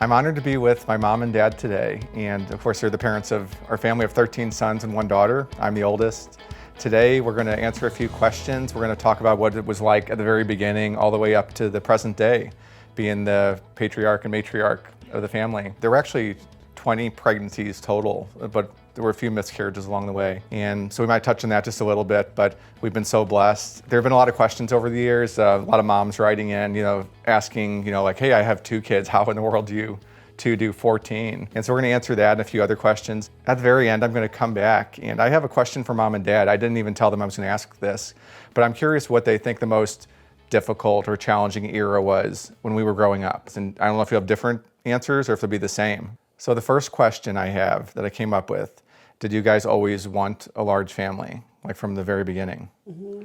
I'm honored to be with my mom and dad today, and of course they're the parents of our family of 13 sons and one daughter. I'm the oldest. Today we're going to answer a few questions. We're going to talk about what it was like at the very beginning all the way up to the present day, being the patriarch and matriarch of the family. There were actually 20 pregnancies total, but there were a few miscarriages along the way. And so we might touch on that just a little bit, but we've been so blessed. There have been a lot of questions over the years, a lot of moms writing in, asking, like, hey, I have 2 kids. How in the world do you 2 do 14? And so we're gonna answer that and a few other questions. At the very end, I'm gonna come back and I have a question for mom and dad. I didn't even tell them I was gonna ask this, but I'm curious what they think the most difficult or challenging era was when we were growing up. And I don't know if you have different answers or if they'll be the same. So the first question I have that I came up with, did you guys always want a large family, like from the very beginning? Mm-hmm.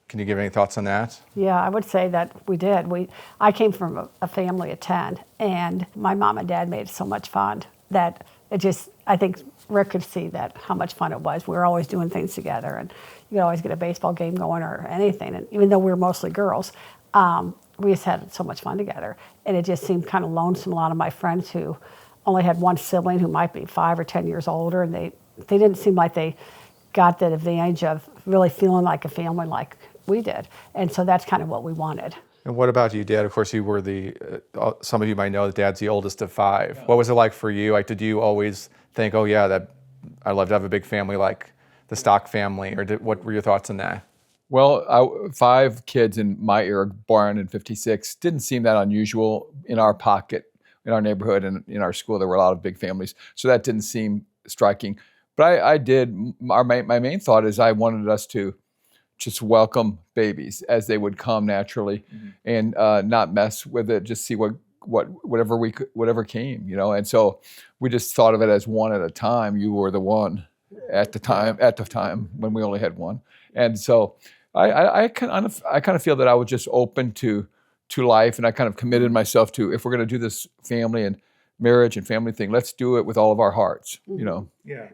Can you give any thoughts on that? Yeah, I would say that we did. I came from a family of 10, and my mom and dad made it so much fun that I think Rick could see that how much fun it was. We were always doing things together, and you could always get a baseball game going or anything. And even though we were mostly girls, we just had so much fun together. And it just seemed kind of lonesome. A lot of my friends who only had one sibling who might be 5 or 10 years older, and they didn't seem like they got that advantage of really feeling like a family like we did. And so that's kind of what we wanted. And what about you, Dad? Of course, you were some of you might know that Dad's the oldest of 5. Yeah. What was it like for you? Like, did you always think, oh yeah, that I'd love to have a big family like the Stock family, or what were your thoughts on that? Well, 5 kids in my era, born in ¡56, didn't seem that unusual in our pocket, in our neighborhood, and in our school. There were a lot of big families, so that didn't seem striking. But I did. My main thought is I wanted us to just welcome babies as they would come naturally, mm-hmm. and not mess with it. Just see whatever came, And so we just thought of it as one at a time. You were the one at the time when we only had one, and so I kind of feel that I was just open to life, and I kind of committed myself to, if we're going to do this family and marriage and family thing, let's do it with all of our hearts, Yeah.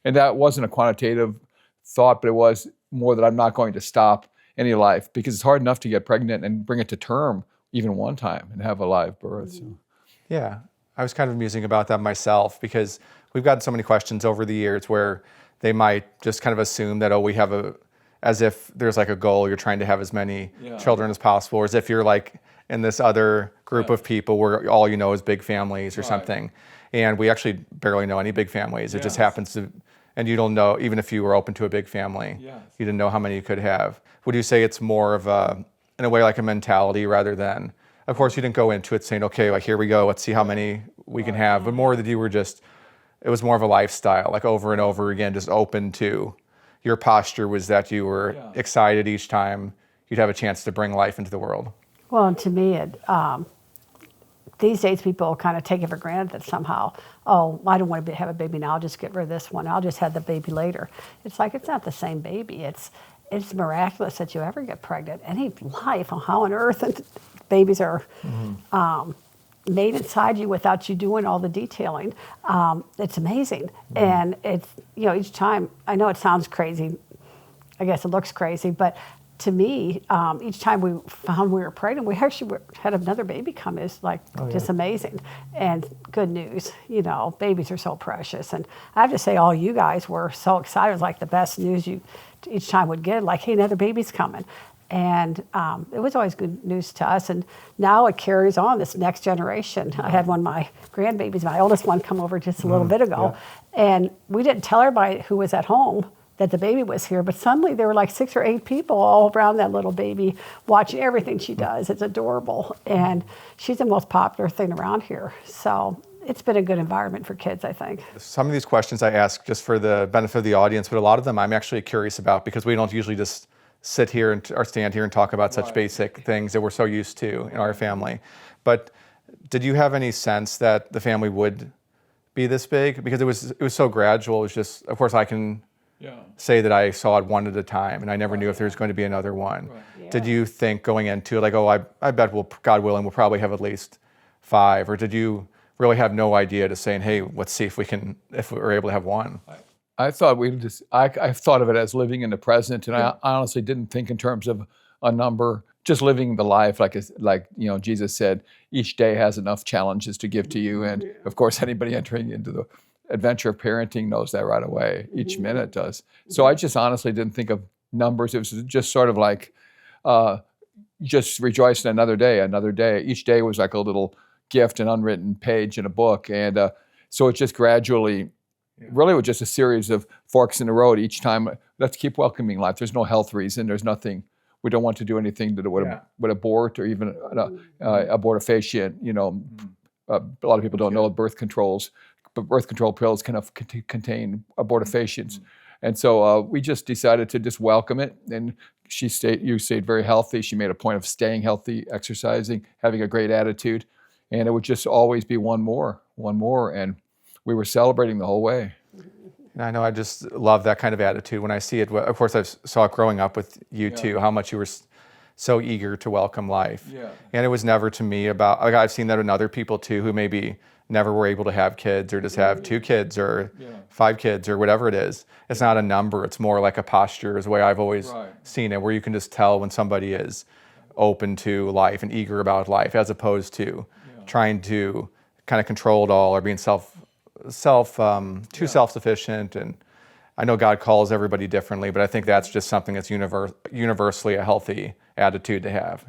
And that wasn't a quantitative thought, but it was more that I'm not going to stop any life, because it's hard enough to get pregnant and bring it to term even one time and have a live birth. So. Yeah, I was kind of musing about that myself, because we've gotten so many questions over the years where they might just kind of assume that, we have as if there's like a goal, you're trying to have as many children as possible, or as if you're like in this other group of people where all you know is big families or something. And we actually barely know any big families. It just happens to, and you don't know, even if you were open to a big family, you didn't know how many you could have. Would you say it's more of in a way, like a mentality rather than, of course you didn't go into it saying, okay, like here we go, let's see how many we can have, but more that you were just, it was more of a lifestyle, like over and over again, just open to, your posture was that you were excited each time you'd have a chance to bring life into the world. Well, and to me, these days people kind of take it for granted that somehow, I don't want to have a baby now, I'll just get rid of this one, I'll just have the baby later. It's like, it's not the same baby. It's miraculous that you ever get pregnant. Any life, how on earth babies are made inside you without you doing all the detailing. It's amazing. Mm-hmm. And it's, each time, I know it sounds crazy, I guess it looks crazy, but to me, each time we found we were pregnant, we actually had another baby come. It's like just amazing. And good news, babies are so precious. And I have to say, all you guys were so excited. It was like the best news you each time would get, like, hey, another baby's coming. And it was always good news to us. And now it carries on, this next generation. I had one of my grandbabies, my oldest one, come over just a little bit ago. Yeah. And we didn't tell everybody who was at home that the baby was here, but suddenly there were like 6 or 8 people all around that little baby watching everything she does. It's adorable. And she's the most popular thing around here. So it's been a good environment for kids, I think. Some of these questions I ask just for the benefit of the audience, but a lot of them I'm actually curious about, because we don't usually just sit here or stand here and talk about such basic things that we're so used to in our family. But did you have any sense that the family would be this big? Because it was so gradual. It was just, of course I can say that I saw it one at a time, and I never knew if there was going to be another one. Right. Yeah. Did you think going into it, like, I bet God willing, we'll probably have at least 5, or did you really have no idea to saying, hey, let's see if we're able to have one? I thought I thought of it as living in the present, and I honestly didn't think in terms of a number just living the life like Jesus said, each day has enough challenges to give to you. And of course, anybody entering into the adventure of parenting knows that right away. Each minute does. So I just honestly didn't think of numbers. It was just sort of like just rejoicing another day, another day. Each day was like a little gift, an unwritten page in a book. And so it just gradually, really was just a series of forks in the road each time. Let's keep welcoming life. There's no health reason. There's nothing. We don't want to do anything that would abort or even abortifacient. A lot of people don't know birth controls, but birth control pills can contain abortifacients. And so we just decided to just welcome it. And you stayed very healthy. She made a point of staying healthy, exercising, having a great attitude. And it would just always be one more. And we were celebrating the whole way. And I know I just love that kind of attitude when I see it. Of course, I saw it growing up with you too, how much you were so eager to welcome life. Yeah. And it was never to me about, like I've seen that in other people too, who maybe never were able to have kids or just have 2 kids or 5 kids or whatever it is. It's not a number. It's more like a posture is the way I've always seen it, where you can just tell when somebody is open to life and eager about life, as opposed to trying to kind of control it all or being too self-sufficient. And I know God calls everybody differently, but I think that's just something that's universally a healthy attitude to have,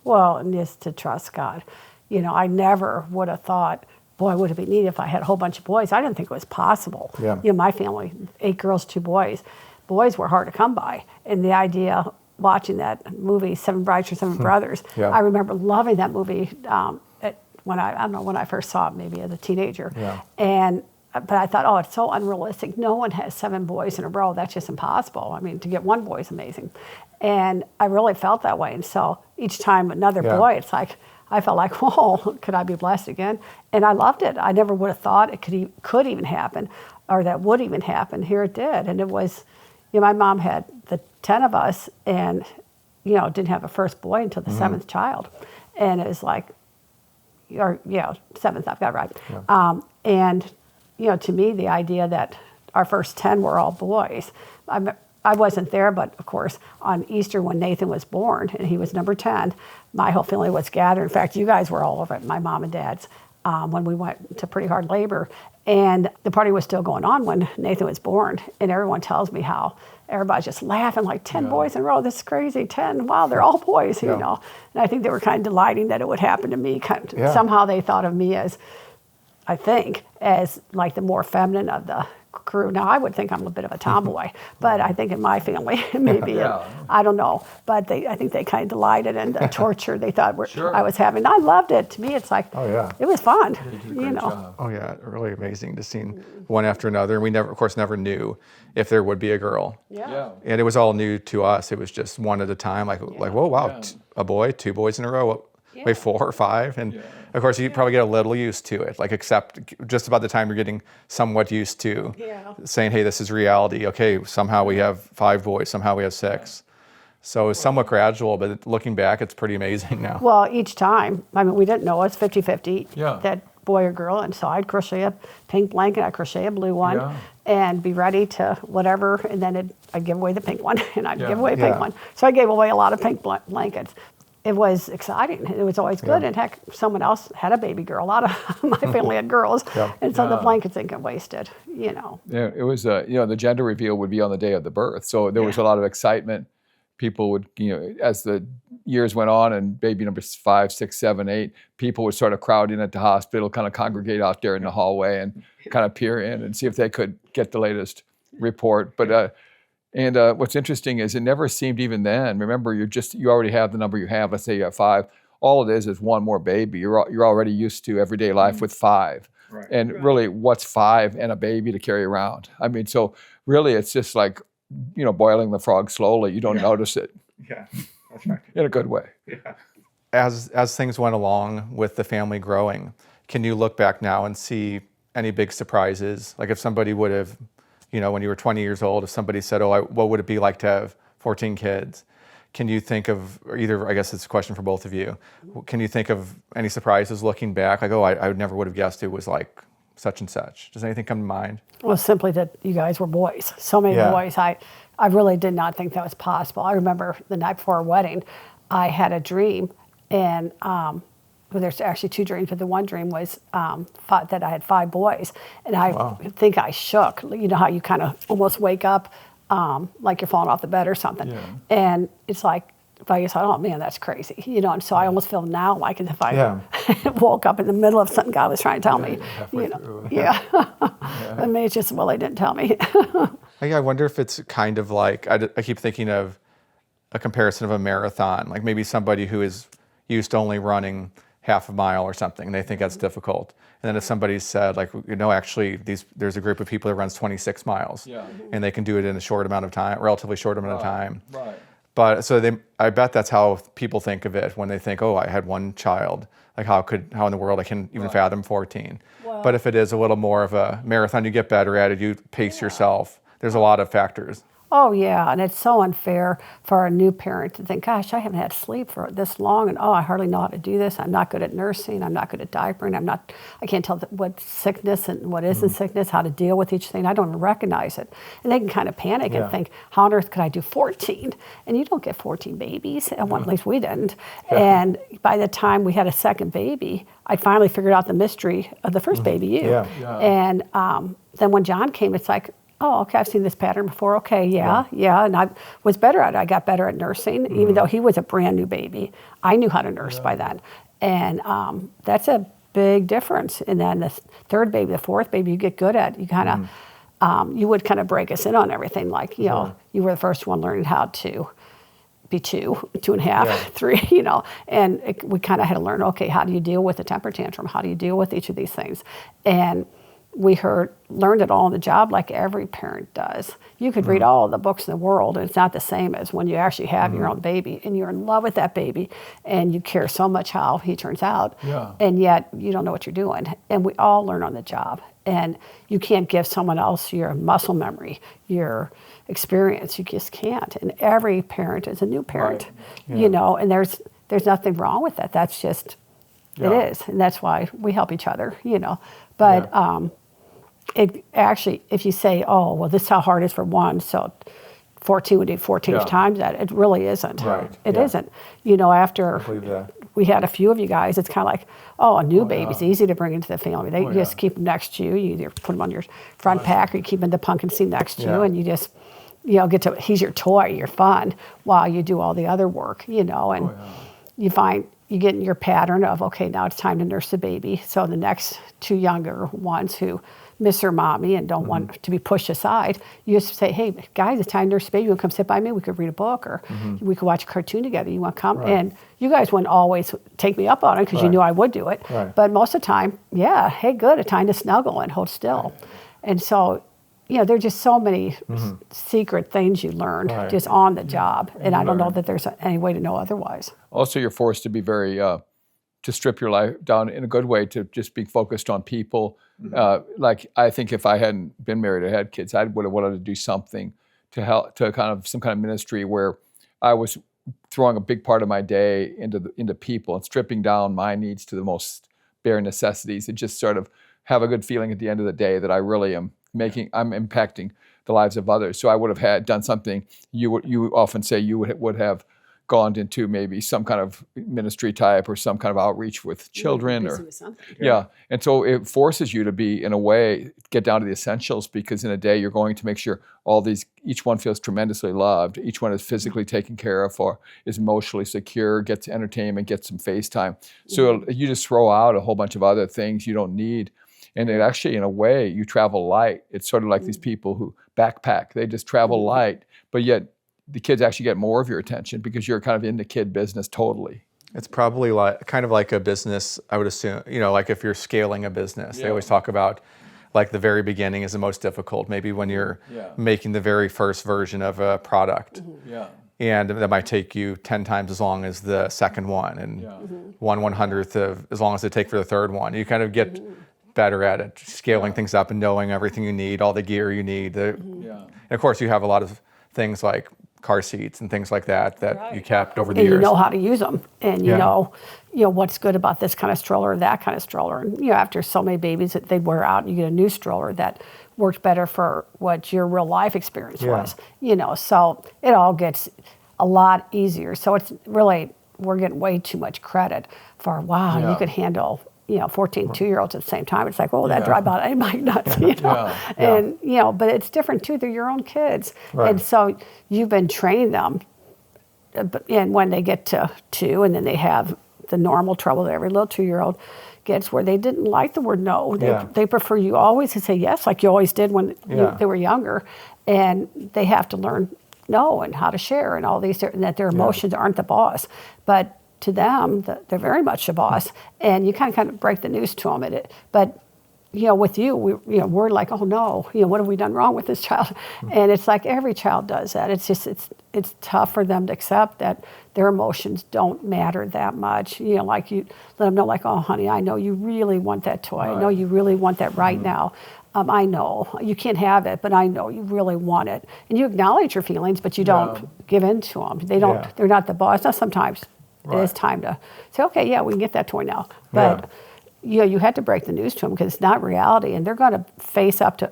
Well, and just to trust God. I never would have thought, boy, would it be neat if I had a whole bunch of boys. I didn't think it was possible. Yeah. My family, 8 girls, 2 boys. Boys were hard to come by. And the idea, watching that movie, 7 Brides for 7 Brothers, I remember loving that movie when I first saw it, maybe as a teenager. Yeah. But I thought, it's so unrealistic. No one has 7 boys in a row. That's just impossible. I mean, to get 1 boy is amazing. And I really felt that way. And so each time another boy, it's like, I felt like, whoa, could I be blessed again? And I loved it. I never would have thought it could even happen, or that would even happen. Here it did. And it was, my mom had the 10 of us and, didn't have a first boy until the 7th child. And it was like, 7th, I've got it right. Yeah. And, to me, the idea that our first 10 were all boys, I wasn't there, but of course, on Easter when Nathan was born, and he was number 10, my whole family was gathered. In fact, you guys were all over at my mom and dad's when we went to pretty hard labor. And the party was still going on when Nathan was born. And everyone tells me how everybody's just laughing, like 10 boys in a row, this is crazy, 10, wow, they're all boys, And I think they were kind of delighting that it would happen to me. Somehow they thought of me as like the more feminine of the crew. Now, I would think I'm a bit of a tomboy, but I think in my family, maybe, I don't know. But I think they kind of delighted in the torture they thought I was having. I loved it. To me, it's like, it was fun. Job. Oh, yeah, really amazing to see one after another. And we never knew if there would be a girl. Yeah. And it was all new to us. It was just one at a time, like whoa, wow, a boy, 2 boys in a row. Wait, 4 or 5, and of course you probably get a little used to it, like except just about the time you're getting somewhat used to saying, hey, this is reality. Okay, somehow we have 5 boys, somehow we have 6. So it's somewhat gradual, but looking back, it's pretty amazing now. Well, each time, we didn't know, it's 50-50, that boy or girl, and so I'd crochet a pink blanket, I'd crochet a blue one, and be ready to whatever, and then I'd give away the pink one, and I'd give away a pink one. So I gave away a lot of pink blankets. It was exciting. It was always good. And heck, someone else had a baby girl. A lot of my family had girls. And so the blankets didn't get wasted, Yeah, it was, the gender reveal would be on the day of the birth. So there was a lot of excitement. People would, as the years went on and baby number 5, 6, 7, 8, people would sort of crowd in at the hospital, kind of congregate out there in the hallway and kind of peer in and see if they could get the latest report. But And what's interesting is it never seemed, even then, remember, you already have the number you have. Let's say you have 5. All it is one more baby. You're already used to everyday life with 5. Right. And really, what's 5 and a baby to carry around? So really, it's just like, boiling the frog slowly. You don't notice it. Yeah, that's right. In a good way. Yeah. As things went along with the family growing, can you look back now and see any big surprises? Like if somebody would have, when you were 20 years old, if somebody said, what would it be like to have 14 kids? Can you think of, or either, I guess it's a question for both of you, can you think of any surprises looking back? Like, I never would have guessed it was like such and such. Does anything come to mind? Well, simply that you guys were boys. So many boys. I really did not think that was possible. I remember the night before our wedding, I had a dream, and well, there's actually two dreams, but the one dream was that I had 5 boys, and I think I shook. You know how you kind of almost wake up like you're falling off the bed or something, and it's like. But I thought, oh man, that's crazy, you know. And so I almost feel now like as if I woke up in the middle of something God was trying to tell me, you know. I mean, it's just they didn't tell me. I wonder if it's kind of like I keep thinking of a comparison of a marathon, like maybe somebody who is used to only running half a mile or something, and they think that's difficult. And then if somebody said, like, you know, actually, there's a group of people that runs 26 miles, and they can do it in a short amount of time, relatively short amount of time. Right. But I bet that's how people think of it when they think, oh, I had one child. Like how in the world I can even fathom 14? Well, but if it is a little more of a marathon, you get better at it, you pace yourself. There's a lot of factors. Oh yeah, and it's so unfair for a new parent to think, gosh, I haven't had sleep for this long, and I hardly know how to do this. I'm not good at nursing. I'm not good at diapering. I can't tell what's sickness and what isn't sickness, how to deal with each thing. I don't even recognize it. And they can kind of panic and think, how on earth could I do 14? And you don't get 14 babies, at least we didn't. And by the time we had a second baby, I finally figured out the mystery of the first baby, you. And then when John came, it's like, oh, okay, I've seen this pattern before. Okay, and I was better at it. I got better at nursing, even though he was a brand new baby. I knew how to nurse by then. And that's a big difference. And then the third baby, the fourth baby, you get good at. You kind of, you would kind of break us in on everything. Like, you know, you were the first one learning how to be 2.5, 3, you know. And we kind of had to learn, okay, how do you deal with a temper tantrum? How do you deal with each of these things? And we learned it all on the job like every parent does. You could read all the books in the world, and it's not the same as when you actually have your own baby and you're in love with that baby and you care so much how he turns out, and yet you don't know what you're doing. And we all learn on the job. And you can't give someone else your muscle memory, your experience. You just can't. And every parent is a new parent, you know, and there's nothing wrong with that. That's just, it is. And that's why we help each other, you know. But it actually, if you say, oh, well, this is how hard it is for one, so 14 would do 14 times that, it really isn't. It isn't. You know, after we had a few of you guys, it's kind of like, oh, a new baby's easy to bring into the family. They just keep them next to you. You either put them on your front pack or you keep them in the pumpkin seat next to you, and you just, you know, he's your toy, your fun, while you do all the other work, you know, and you find, you get in your pattern of, okay, now it's time to nurse the baby. So the next 2 younger ones who miss their mommy and don't want to be pushed aside, you just say, hey, guys, it's time to nurse the baby. You want to come sit by me? We could read a book, or we could watch a cartoon together. You want to come? And you guys wouldn't always take me up on it because you knew I would do it. But most of the time, hey, good, a time to snuggle and hold still. And so, you know, there's just so many secret things you learn just on the job. And I don't know that there's any way to know otherwise. Also, you're forced to be very, to strip your life down in a good way, to just be focused on people. Like, I think if I hadn't been married or had kids, I would have wanted to do something to help, to kind of some kind of ministry where I was throwing a big part of my day into people and stripping down my needs to the most bare necessities, and just sort of have a good feeling at the end of the day that I really am I'm impacting the lives of others. So I would have done something. You often say you would have gone into maybe some kind of ministry type or some kind of outreach with children, and so it forces you to be, in a way, get down to the essentials, because in a day you're going to make sure each one feels tremendously loved, each one is physically taken care of, or is emotionally secure, gets entertainment, gets some face time. So you just throw out a whole bunch of other things you don't need. And it actually, in a way, you travel light. It's sort of like these people who backpack. They just travel light, but yet the kids actually get more of your attention because you're kind of in the kid business totally. It's probably kind of like a business, I would assume, you know, like if you're scaling a business, they always talk about like the very beginning is the most difficult, maybe when you're making the very first version of a product. And that might take you 10 times as long as the second one, and 1/100th of as long as it take for the third one. You kind of get better at it, scaling things up and knowing everything you need, all the gear you need. And of course, you have a lot of things like car seats and things like that you kept over the years. And you know how to use them, and you know what's good about this kind of stroller or that kind of stroller. And you know, after so many babies, that they wear out, and you get a new stroller that works better for what your real life experience was. You know, so it all gets a lot easier. So it's really, we're getting way too much credit for, wow, you could handle 14 2-year-olds at the same time. It's like, oh, that drive out anybody nuts, And, but it's different too. They're your own kids. Right. And so you've been training them. And when they get to 2, and then they have the normal trouble that every little 2-year-old gets, where they didn't like the word no. They prefer you always to say yes, like you always did when they were younger. And they have to learn no and how to share and all these, and that their emotions aren't the boss. But to them, they're very much the boss, and you kind of break the news to them. But with you, we're like, oh no, what have we done wrong with this child? And it's like every child does that. It's just it's tough for them to accept that their emotions don't matter that much. Like you let them know, like, oh honey, I know you really want that toy. I know you really want that right now. I know you can't have it, but I know you really want it. And you acknowledge your feelings, but you don't give in to them. They don't. They're not the boss. Now sometimes. It is time to say, okay, yeah, we can get that toy now. But you had to break the news to them because it's not reality, and they're going to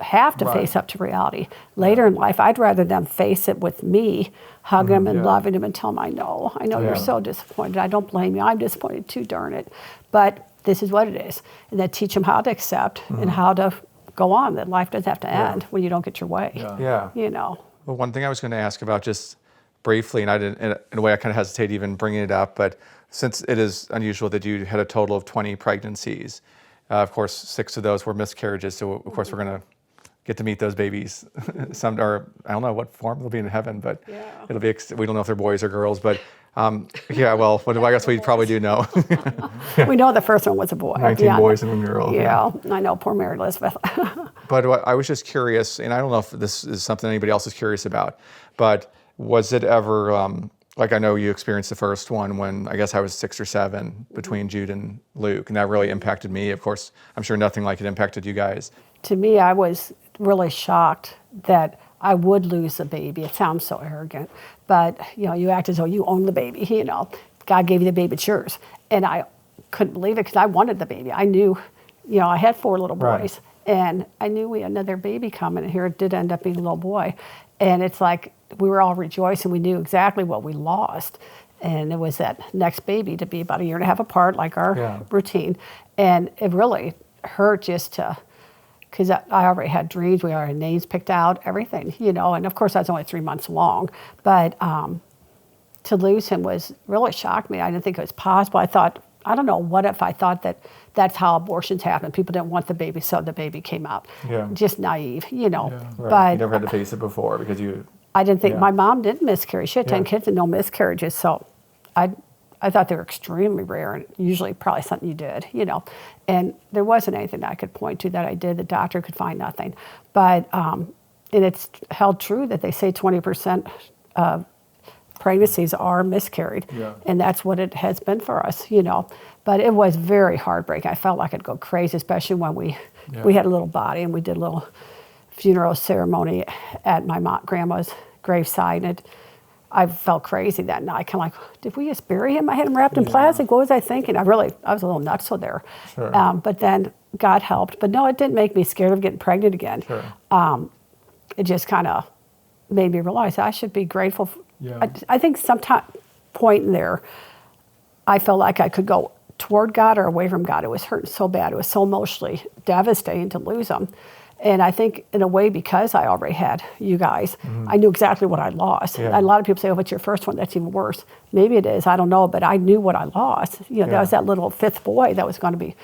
have to face up to reality later in life. I'd rather them face it with me, hug them and loving them and tell them, I know you're so disappointed. I don't blame you. I'm disappointed too, darn it. But this is what it is. And then teach them how to accept and how to go on, that life doesn't have to end when you don't get your way. Well, one thing I was going to ask about just briefly, and I didn't, in a way I kind of hesitate even bringing it up, but since it is unusual that you had a total of 20 pregnancies, of course 6 of those were miscarriages, so of course we're going to get to meet those babies or I don't know what form they'll be in heaven, but it'll be, we don't know if they're boys or girls, but well, I guess we probably do know. We know the first one was a boy. 19 boys and 1 girl. I know, poor Mary Elizabeth. But I was just curious, and I don't know if this is something anybody else is curious about, but was it ever, like I know you experienced the first one when I guess I was 6 or 7 between Jude and Luke, and that really impacted me. Of course, I'm sure nothing like it impacted you guys. To me, I was really shocked that I would lose the baby. It sounds so arrogant, but you act as though you own the baby. God gave you the baby, it's yours. And I couldn't believe it because I wanted the baby. I knew, I had 4 little boys, and I knew we had another baby coming, and here it did end up being a little boy. And it's like we were all rejoicing. We knew exactly what we lost. And it was that next baby to be about 1.5 years apart, like our routine. And it really hurt just to, because I already had dreams. We already had names picked out, everything, And of course, that's only 3 months long. But to lose him really shocked me. I didn't think it was possible. I don't know, what if I thought that that's how abortions happen. People didn't want the baby, so the baby came out. Just naive, But you never had to face it before because I didn't think, my mom didn't miscarry. She had 10 kids and no miscarriages, so I thought they were extremely rare and usually probably something you did, And there wasn't anything I could point to that I did. The doctor could find nothing. But, and it's held true that they say 20% of pregnancies are miscarried. And that's what it has been for us, But it was very heartbreaking. I felt like I'd go crazy, especially when we had a little body and we did a little funeral ceremony at my grandma's graveside. And I felt crazy that night. Kind of like, did we just bury him? I had him wrapped in plastic. What was I thinking? I was a little nuts there. But then God helped. But no, it didn't make me scared of getting pregnant again. It just kind of made me realize I should be grateful. I think point in there, I felt like I could go toward God or away from God. It was hurting so bad. It was so emotionally devastating to lose him. And I think in a way, because I already had you guys, I knew exactly what I lost. A lot of people say, oh, it's your first one, that's even worse. Maybe it is, I don't know, but I knew what I lost. That was that little 5th boy that was going to be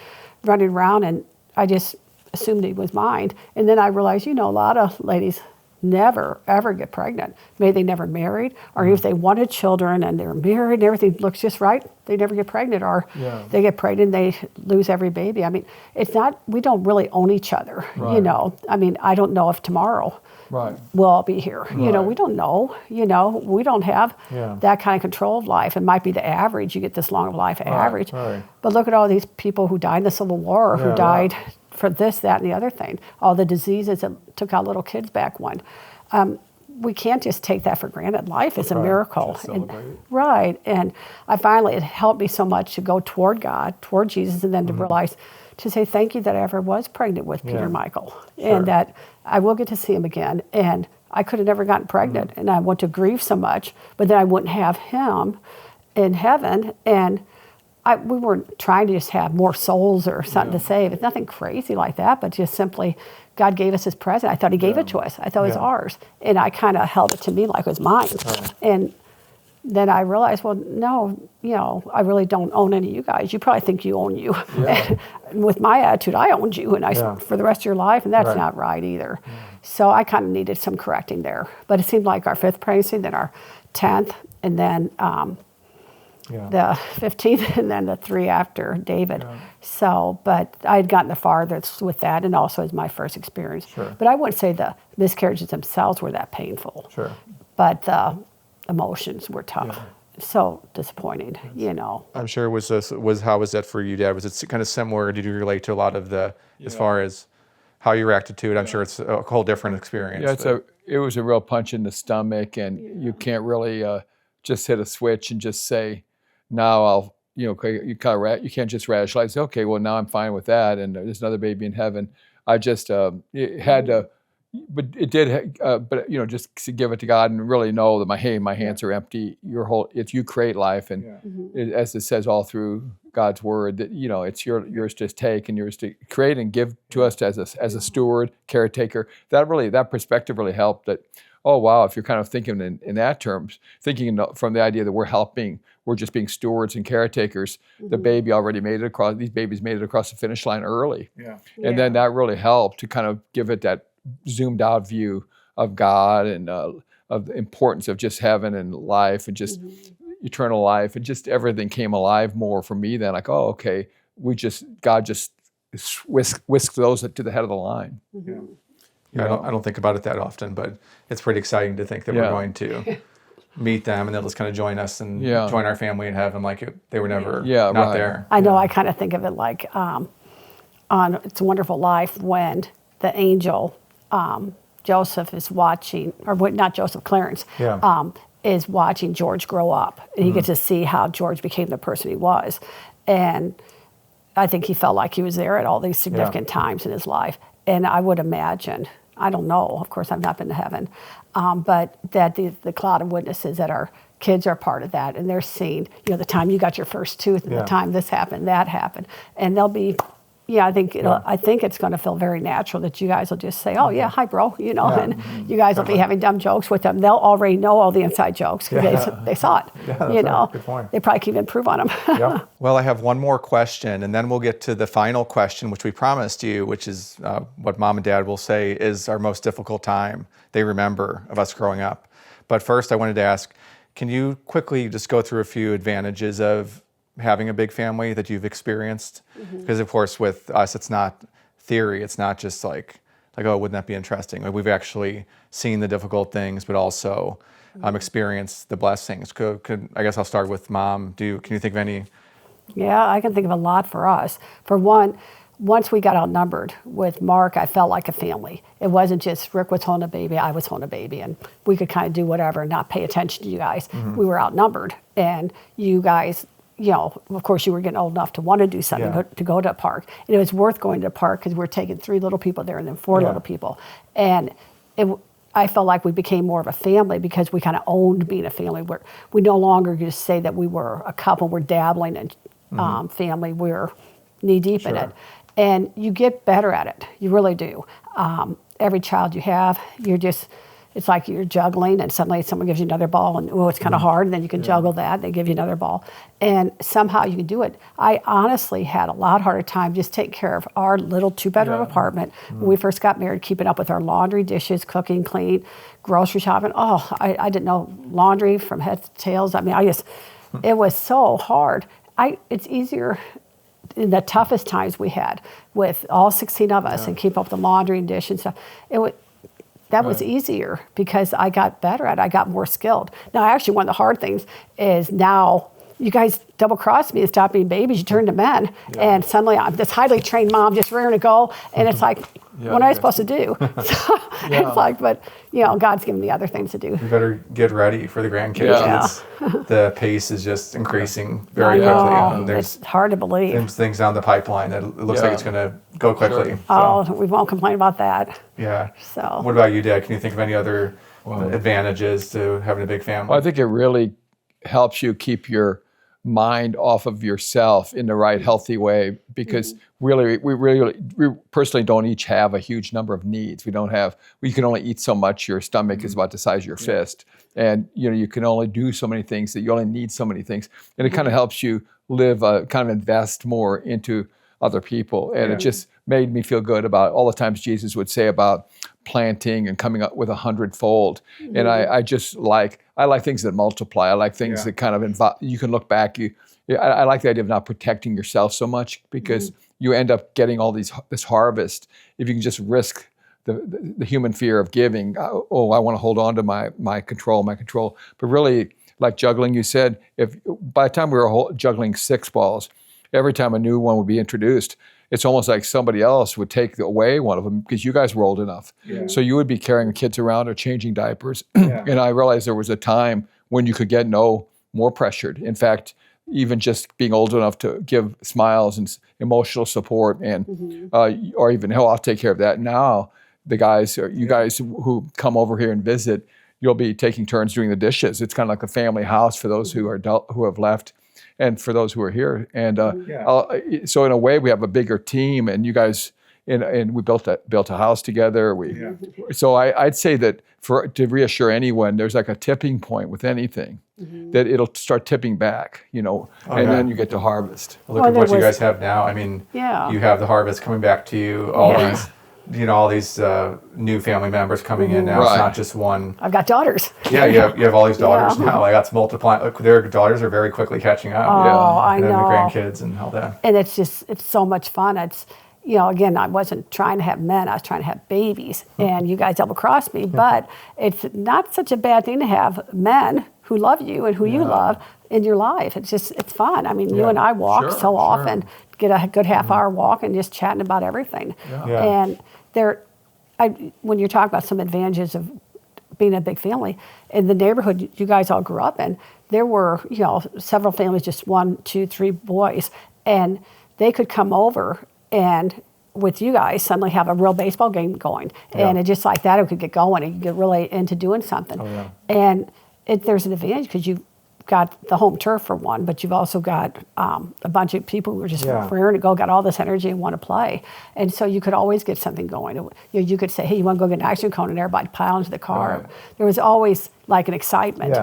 running around, and I just assumed he was mine. And then I realized, a lot of ladies never, ever get pregnant. Maybe they never married, or if they wanted children and they were married and everything looks just right, they never get pregnant, or they get pregnant and they lose every baby. I mean, it's not, we don't really own each other, I mean, I don't know if tomorrow we'll all be here. We don't know, we don't have that kind of control of life. It might be the average, you get this long of life average. But look at all these people who died in the Civil War, who died for this, that, and the other thing. All the diseases that took out little kids back when. We can't just take that for granted. Life is a miracle. And it helped me so much to go toward God, toward Jesus, and then to realize, to say thank you that I ever was pregnant with Peter Michael, and that I will get to see him again. And I could have never gotten pregnant, and I want to grieve so much, but then I wouldn't have him. in heaven, and we weren't trying to just have more souls or something to save. It's nothing crazy like that, but just simply God gave us his present. I thought he gave it to us. I thought it was ours. And I kind of held it to me like it was mine. Right. And then I realized, well, no, I really don't own any of you guys. You probably think you own you. Yeah. And with my attitude, I owned you for the rest of your life, and that's not right either. So I kind of needed some correcting there. But it seemed like our 5th pregnancy, then our 10th, and then the 15th, and then the 3 after David. Yeah. So, but I had gotten the farthest with that, and also as my first experience. Sure. But I wouldn't say the miscarriages themselves were that painful. Sure. But the emotions were tough. So disappointing, I'm sure how was that for you, Dad? Was it kind of similar? Did you relate to a lot of as far as how you reacted to it? I'm sure it's a whole different experience. Yeah, it was a real punch in the stomach, and you can't really just hit a switch and just say, now I'll, you can't just rationalize, okay, well, now I'm fine with that, and there's another baby in heaven. I just had to, but it did, but just to give it to God and really know that my hands are empty. If you create life, and as it says all through God's word, that it's yours to take and yours to create and give to us as a steward, caretaker. That perspective really helped. That, oh wow, if you're kind of thinking in that terms, thinking from the idea that we're just being stewards and caretakers. The baby already these babies made it across the finish line early. Yeah. And then that really helped to kind of give it that zoomed out view of God and of the importance of just heaven and life and just eternal life, and just everything came alive more for me then. Like, oh, okay, God just whisked those to the head of the line. Yeah, I don't think about it that often, but it's pretty exciting to think that we're going to meet them, and they'll just kind of join us and join our family in heaven like they were never not there. I know. I kind of think of it like on It's a Wonderful Life, when the angel Joseph is watching, or not Joseph, Clarence, is watching George grow up, and he gets to see how George became the person he was. And I think he felt like he was there at all these significant times in his life. And I would imagine, I don't know, of course I've not been to heaven, but that the cloud of witnesses, that our kids are part of that, and they're seeing, the time you got your first tooth, and the time this happened, that happened, and they'll be, I think it's going to feel very natural that you guys will just say, oh yeah, hi bro, and you guys will be having dumb jokes with them. They'll already know all the inside jokes because they saw it. Right. Good point. They probably can improve on them. Well, I have one more question, and then we'll get to the final question, which we promised you, which is what Mom and Dad will say is our most difficult time they remember of us growing up. But first, I wanted to ask, can you quickly just go through a few advantages of having a big family that you've experienced? Because of course with us, it's not theory. It's not just like, oh, wouldn't that be interesting? Like, we've actually seen the difficult things, but also experienced the blessings. I guess I'll start with Mom. Can you think of any? Yeah, I can think of a lot for us. For one, once we got outnumbered with Mark, I felt like a family. It wasn't just Rick was holding a baby, I was holding a baby, and we could kind of do whatever and not pay attention to you guys. We were outnumbered, and you guys, of course you were getting old enough to want to do something, to go to a park. And it was worth going to a park because we're taking 3 little people there and then 4 little people. And I felt like we became more of a family because we kind of owned being a family. We no longer just say that we were a couple, we're dabbling in family, we're knee deep in it. And you get better at it, you really do. Every child you have, it's like you're juggling, and suddenly someone gives you another ball, and it's kind of hard, and then you can juggle that, they give you another ball, and somehow you can do it. I honestly had a lot harder time just taking care of our little 2-bedroom apartment when we first got married, keeping up with our laundry, dishes, cooking, clean, grocery shopping. I didn't know laundry from head to tails. I mean, it was so hard. It's easier in the toughest times we had with all 16 of us and keep up the laundry and dish and stuff. That was easier because I got better at it. I got more skilled. Now, actually, one of the hard things is now you guys double-crossed me and stopped being babies. You turned to men. And suddenly I'm this highly trained mom just rearing to go. And it's like, what am I supposed to do? So it's like, but, God's given me other things to do. You better get ready for the grandkids. The pace is just increasing very quickly. It's hard to believe. There's things down the pipeline that it looks like it's going to go quickly. Oh, we won't complain about that. Yeah. So. What about you, Dad? Can you think of any other advantages to having a big family? Well, I think it really helps you keep your mind off of yourself in the right healthy way, because we personally don't each have a huge number of needs. We can only eat so much. Your stomach is about the size of your fist, and you can only do so many things, that you only need so many things, and it kind of helps you live, kind of invest more into other people. And it just made me feel good about all the times Jesus would say about planting and coming up with 100-fold. And I like things that multiply. I like things that kind of you can look back. I like the idea of not protecting yourself so much, because you end up getting all this harvest if you can just risk the human fear of giving. I want to hold on to my control. But really, like juggling, you said, if by the time we were juggling 6 balls, every time a new one would be introduced, it's almost like somebody else would take away one of them, because you guys were old enough. So you would be carrying kids around or changing diapers. And I realized there was a time when you could get no more pressured. In fact, even just being old enough to give smiles and emotional support, and or even, hell, I'll take care of that. Now, the guys, you guys who come over here and visit, you'll be taking turns doing the dishes. It's kind of like a family house for those who have left, and for those who are here. And so in a way, we have a bigger team, and you guys, and we built a house together. So I'd say that to reassure anyone, there's like a tipping point with anything, that it'll start tipping back, then you get to harvest. Look at what you guys have now. I mean, you have the harvest coming back to you, all these new family members coming in now. It's not just one. I've got daughters. You have all these daughters now. Like, that's multiplying. Look, their daughters are very quickly catching up. I know. And the grandkids and all that. And it's so much fun. It's, again, I wasn't trying to have men. I was trying to have babies. And you guys double-crossed me. But it's not such a bad thing to have men who love you and who you love in your life. It's fun. I mean, you and I walk so often, get a good half-hour walk and just chatting about everything. And when you're talking about some advantages of being a big family, in the neighborhood you guys all grew up in, there were, several families, just 1, 2, 3 boys, and they could come over and with you guys suddenly have a real baseball game going. And it just like that, it could get going and you get really into doing something. And there's an advantage because you've got the home turf for one, but you've also got a bunch of people who are just raring to go, got all this energy and want to play. And so you could always get something going. You could say, hey, you want to go get an ice cream cone, and everybody pile into the car. There was always like an excitement.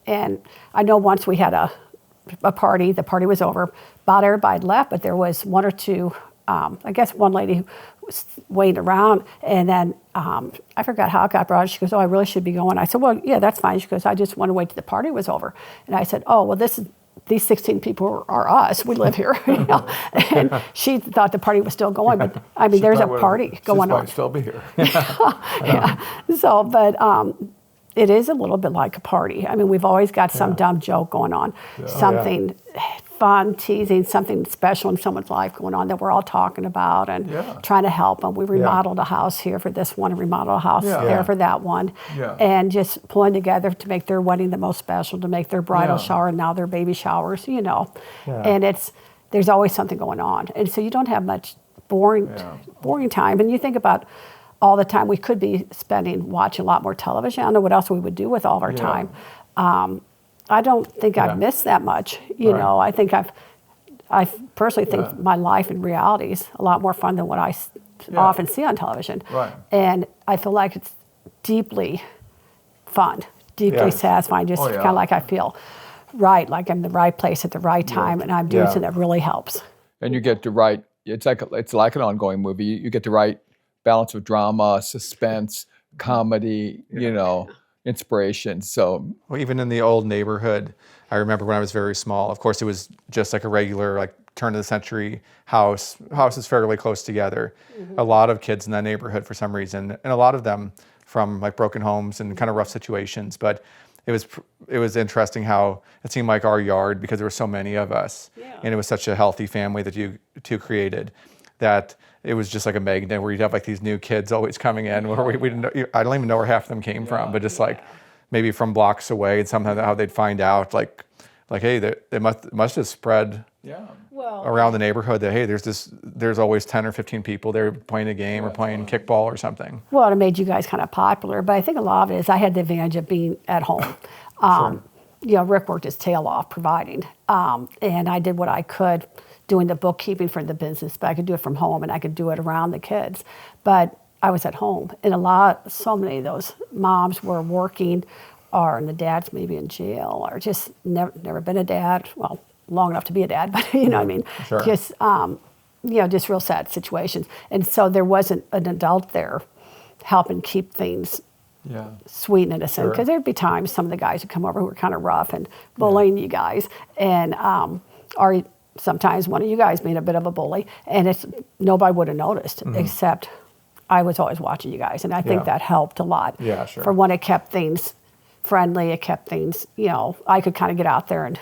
And I know once we had a party, the party was over, about everybody had left, but there was 1 or 2, I guess one lady was waiting around, and then I forgot how it got brought up. She goes, I really should be going. I said, well, yeah, that's fine. She goes, I just want to wait till the party was over. And I said, well, these 16 people are us. We live here. And she thought the party was still going, but I mean, there's a party going on. She'd still be here. So, but it is a little bit like a party. I mean, we've always got some dumb joke going on, something fun, teasing, something special in someone's life going on that we're all talking about and trying to help them. We remodeled a house here for this one and remodeled a house there for that one. And just pulling together to make their wedding the most special, to make their bridal shower and now their baby showers, And there's always something going on. And so you don't have much boring time. And you think about all the time we could be spending watching a lot more television. I don't know what else we would do with all of our time. I don't think I've missed that much. I think I personally think my life in reality is a lot more fun than what I often see on television. And I feel like it's deeply fun, deeply satisfying, just kind of like I feel like I'm in the right place at the right time and I'm doing something that really helps. And you get the right, it's like an ongoing movie. You get the right balance of drama, suspense, comedy, inspiration. So, well, even in the old neighborhood, I remember when I was very small, of course it was just like a regular like turn of the century house. Houses fairly close together. A lot of kids in that neighborhood for some reason, and a lot of them from like broken homes and kind of rough situations. But it was interesting how it seemed like our yard, because there were so many of us, and it was such a healthy family that you two created, that it was just like a magnet where you'd have like these new kids always coming in where we didn't know, I don't even know where half of them came from, but just like maybe from blocks away, and somehow how they'd find out like hey, they must have spread around the neighborhood that hey, there's always 10 or 15 people there playing a game or playing kickball or something. Well, it made you guys kind of popular, but I think a lot of it is I had the advantage of being at home. Rick worked his tail off providing. And I did what I could doing the bookkeeping for the business, but I could do it from home and I could do it around the kids. But I was at home, and so many of those moms were working, and the dads maybe in jail, or just never been a dad, well, long enough to be a dad, but you know what I mean? Sure. Just, just real sad situations. And so there wasn't an adult there helping keep things sweet and innocent, because there'd be times some of the guys would come over who were kind of rough and bullying you guys, and or sometimes one of you guys made a bit of a bully, and nobody would have noticed except I was always watching you guys, and I think that helped a lot. Yeah, sure. For one, it kept things friendly, it kept things, I could kind of get out there and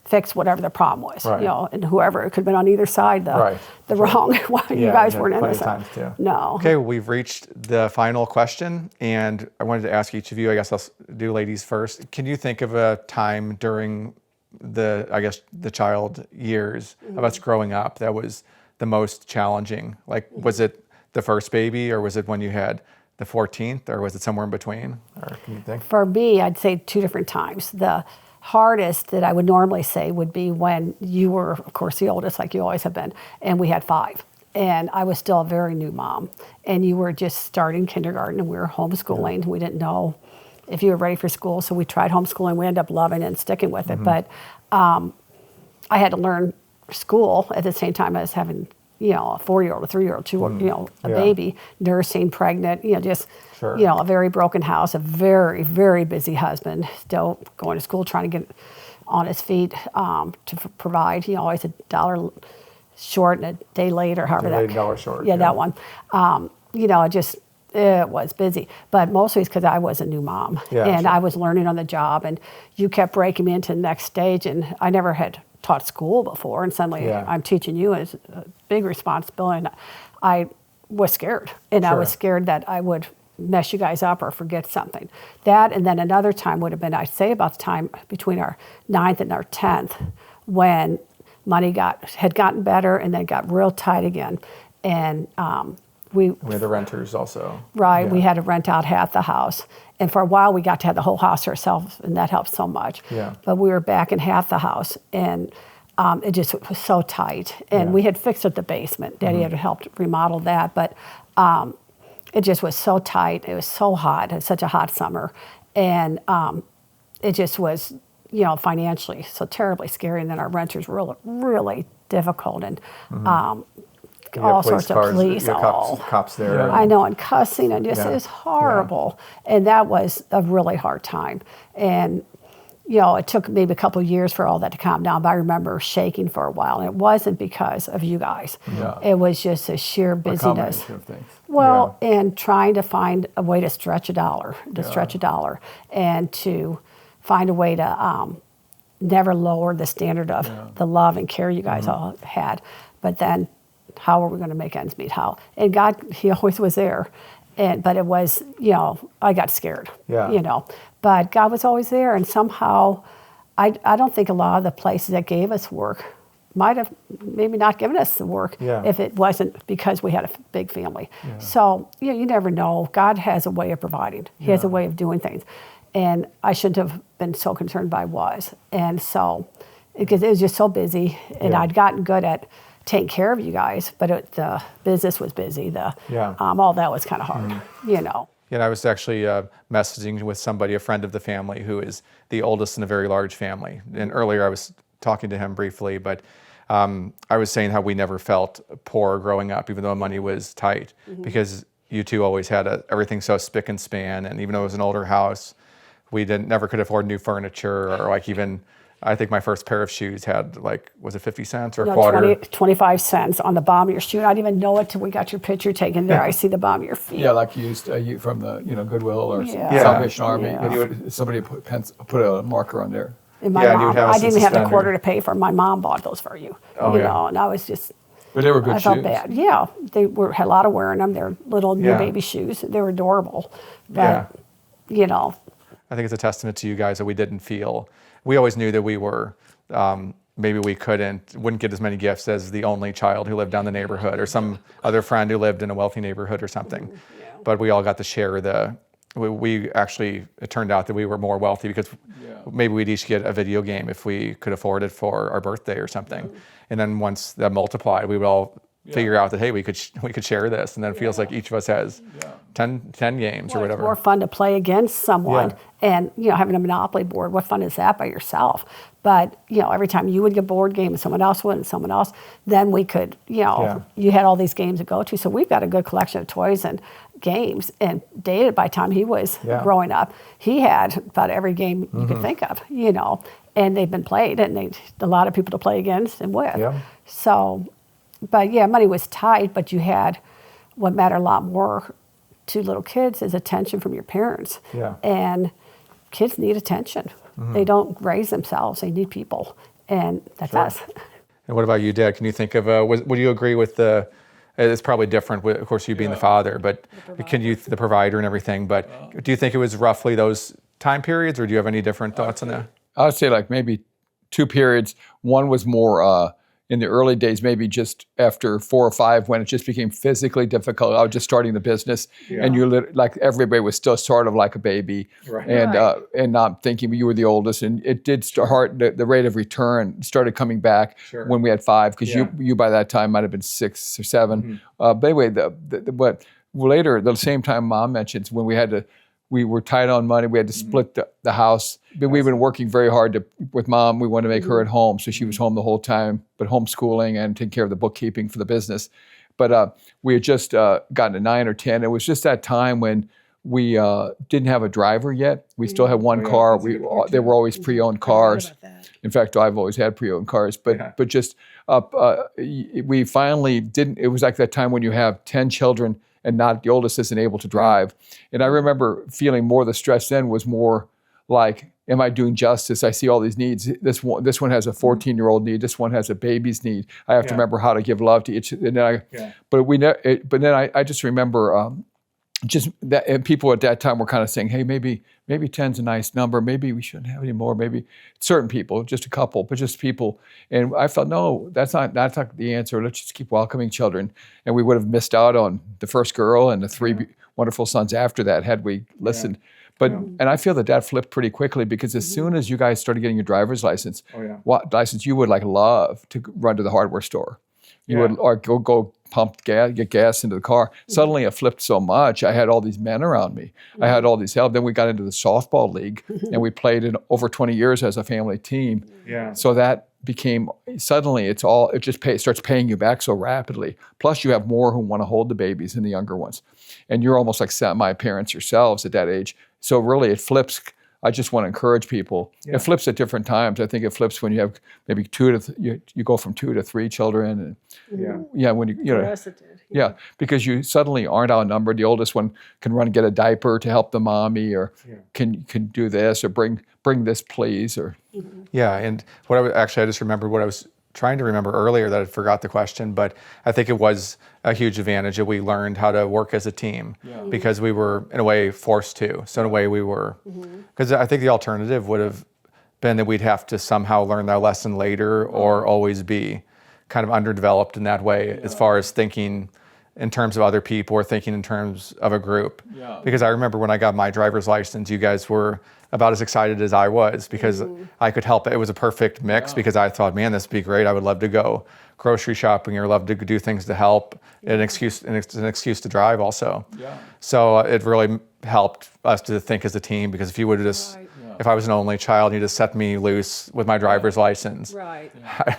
fix whatever the problem was, right. And whoever, it could have been on either side, the wrong, you guys weren't innocent. Times too. No. Okay, well, we've reached the final question, and I wanted to ask each of you, I guess I'll do ladies first. Can you think of a time during the child years of us growing up that was the most challenging? Like, was it the first baby, or was it when you had the 14th, or was it somewhere in between? Or can you think? For me, I'd say 2 different times. The hardest that I would normally say would be when you were, of course, the oldest, like you always have been, and we had 5. And I was still a very new mom. And you were just starting kindergarten, and we were homeschooling. We didn't know if you were ready for school, so we tried homeschooling. We ended up loving it and sticking with it. But I had to learn school at the same time as having a 4-year-old, a 3-year-old, a baby, nursing, pregnant, just, a very broken house, a very, very busy husband, still going to school, trying to get on his feet to provide, always $1 short and a day late, or however that. $8 short. Yeah, that one. It was busy, but mostly it's because I was a new mom, and I was learning on the job, and you kept breaking me into the next stage, and I never had taught school before, and suddenly I'm teaching you, is a big responsibility. And I was scared, and I was scared that I would mess you guys up or forget something. That, and then another time would have been, I'd say about the time between our 9th and our 10th, when money had gotten better and then got real tight again, and we had the renters also. Right, we had to rent out half the house. And for a while, we got to have the whole house ourselves, and that helped so much. Yeah. But we were back in half the house, and it just was so tight. And we had fixed up the basement. Daddy had helped remodel that, but it just was so tight. It was so hot. It was such a hot summer. And it just was, financially so terribly scary. And then our renters were really, really difficult. And all sorts of police. Cops there. I know, and cussing, and just, it was horrible. And that was a really hard time. And, it took maybe a couple of years for all that to calm down, but I remember shaking for a while. And it wasn't because of you guys. Yeah. It was just a sheer busyness. Of things. Well, and trying to find a way to stretch a dollar, and to find a way to never lower the standard of the love and care you guys all had. But then, how are we going to make ends meet? How? And God, He always was there. But it was, I got scared, But God was always there. And somehow, I don't think a lot of the places that gave us work might have maybe not given us the work if it wasn't because we had a big family. Yeah. So, you never know. God has a way of providing. He has a way of doing things. And I shouldn't have been so concerned by was. And so, because it was just so busy, and I'd gotten good at taking care of you guys, but the business was busy. All that was kind of hard, Yeah, I was actually messaging with somebody, a friend of the family, who is the oldest in a very large family. And earlier I was talking to him briefly, but I was saying how we never felt poor growing up, even though money was tight, because you two always had everything so spick and span. And even though it was an older house, we never could afford new furniture, or like even, I think my first pair of shoes had was it 50 cents or a quarter? 25 cents on the bottom of your shoe. I didn't even know it till we got your picture taken there. I see the bottom of your feet. Yeah, like you used from the Goodwill or Salvation Army. And somebody put a marker on there. And my mom, I didn't have the quarter to pay for. My mom bought those for you. And I was just. But they were good shoes. I felt bad. Yeah, they had a lot of wear in them. They're little new baby shoes. They were adorable. But I think it's a testament to you guys that we didn't feel. We always knew that we were, maybe we wouldn't get as many gifts as the only child who lived down the neighborhood, or some other friend who lived in a wealthy neighborhood or something. But we all got to share the we actually, it turned out that we were more wealthy because maybe we'd each get a video game if we could afford it for our birthday or something. And then once that multiplied, we would all figure out that, hey, we could share this, and then it feels like each of us has 10 games or whatever. It's more fun to play against someone, and having a Monopoly board. What fun is that by yourself? But every time you would get a board game and someone else would, and someone else, then we could, you had all these games to go to. So we've got a good collection of toys and games. And David, by the time he was growing up, he had about every game you could think of, and they've been played, and a lot of people to play against and with. So. But money was tight, but you had what mattered a lot more to little kids is attention from your parents. And kids need attention. They don't raise themselves, they need people. And that's us. And what about you, Dad? Can you think of, would you agree with it's probably different, with, of course, you being the father, but the provider and everything, but do you think it was roughly those time periods, or do you have any different thoughts on that? I would say like maybe 2 periods. One was more, in the early days, maybe just after 4 or 5, when it just became physically difficult. I was just starting the business, and like everybody was still sort of like a baby, and not thinking you were the oldest. And it did start, the rate of return started coming back when we had 5, because you by that time might have been 6 or 7. But anyway, but later, the same time Mom mentions, when we were tight on money. We had to split the house. But we've been working very hard with Mom. We wanted to make her at home, so she was home the whole time, but homeschooling and taking care of the bookkeeping for the business. But we had just gotten to 9 or 10. It was just that time when we didn't have a driver yet. We still had one car. They were always pre-owned cars. In fact, I've always had pre-owned cars. But just we finally didn't. It was like that time when you have 10 children and not the oldest isn't able to drive. And I remember feeling more, the stress then was more like, am I doing justice? I see all these needs. This one has a 14-year-old need. This one has a baby's need. I have to remember how to give love to each. And then I just remember just that, and people at that time were kind of saying, hey, maybe 10's a nice number. Maybe we shouldn't have any more. Maybe certain people, just a couple, but just people. And I felt, no, that's not the answer. Let's just keep welcoming children. And we would have missed out on the first girl and the 3 wonderful sons after that had we listened. But and I feel that flipped pretty quickly, because as soon as you guys started getting your driver's license, you would like love to run to the hardware store. You would, or go pump gas, get gas into the car. Suddenly it flipped so much. I had all these men around me. I had all these help. Then we got into the softball league, and we played in over 20 years as a family team. So that became, suddenly it just starts paying you back so rapidly. Plus you have more who want to hold the babies than the younger ones. And you're almost like semi-parents yourselves at that age. So really it flips. I just want to encourage people. It flips at different times. I think it flips when you have maybe you go from 2 to 3 children, and when because you suddenly aren't outnumbered. The oldest one can run and get a diaper to help the mommy, or can do this, or bring this please, or and I just remembered what I was trying to remember earlier that I forgot the question, but I think it was a huge advantage that we learned how to work as a team because we were in a way forced to. So in a way we were, because I think the alternative would have been that we'd have to somehow learn that lesson later, or always be kind of underdeveloped in that way as far as thinking in terms of other people or thinking in terms of a group. Because I remember when I got my driver's license, you guys were about as excited as I was, because I could help. It was a perfect mix because I thought, man, this would be great. I would love to go grocery shopping or love to do things to help. And it's an excuse to drive also. So it really helped us to think as a team, because if you would have just, if I was an only child and you just set me loose with my driver's license, I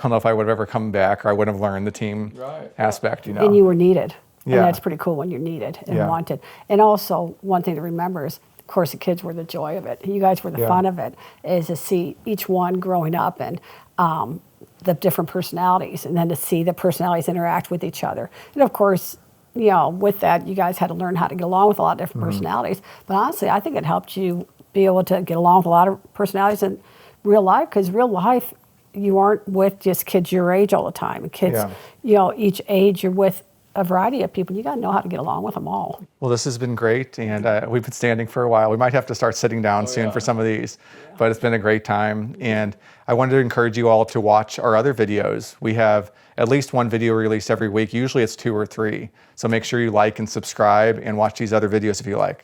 don't know if I would have ever come back, or I wouldn't have learned the team aspect, And you were needed. And that's pretty cool when you're needed and wanted. And also, one thing to remember is, of course, the kids were the joy of it. You guys were the fun of it, is to see each one growing up and the different personalities, and then to see the personalities interact with each other. And of course, with that, you guys had to learn how to get along with a lot of different personalities. But honestly, I think it helped you be able to get along with a lot of personalities in real life, because real life, you aren't with just kids your age all the time. And kids, each age you're with a variety of people. You got to know how to get along with them all. Well, this has been great, and we've been standing for a while. We might have to start sitting down soon for some of these, but it's been a great time. And I wanted to encourage you all to watch our other videos. We have at least one video released every week. Usually it's 2 or 3. So make sure you like and subscribe and watch these other videos if you like.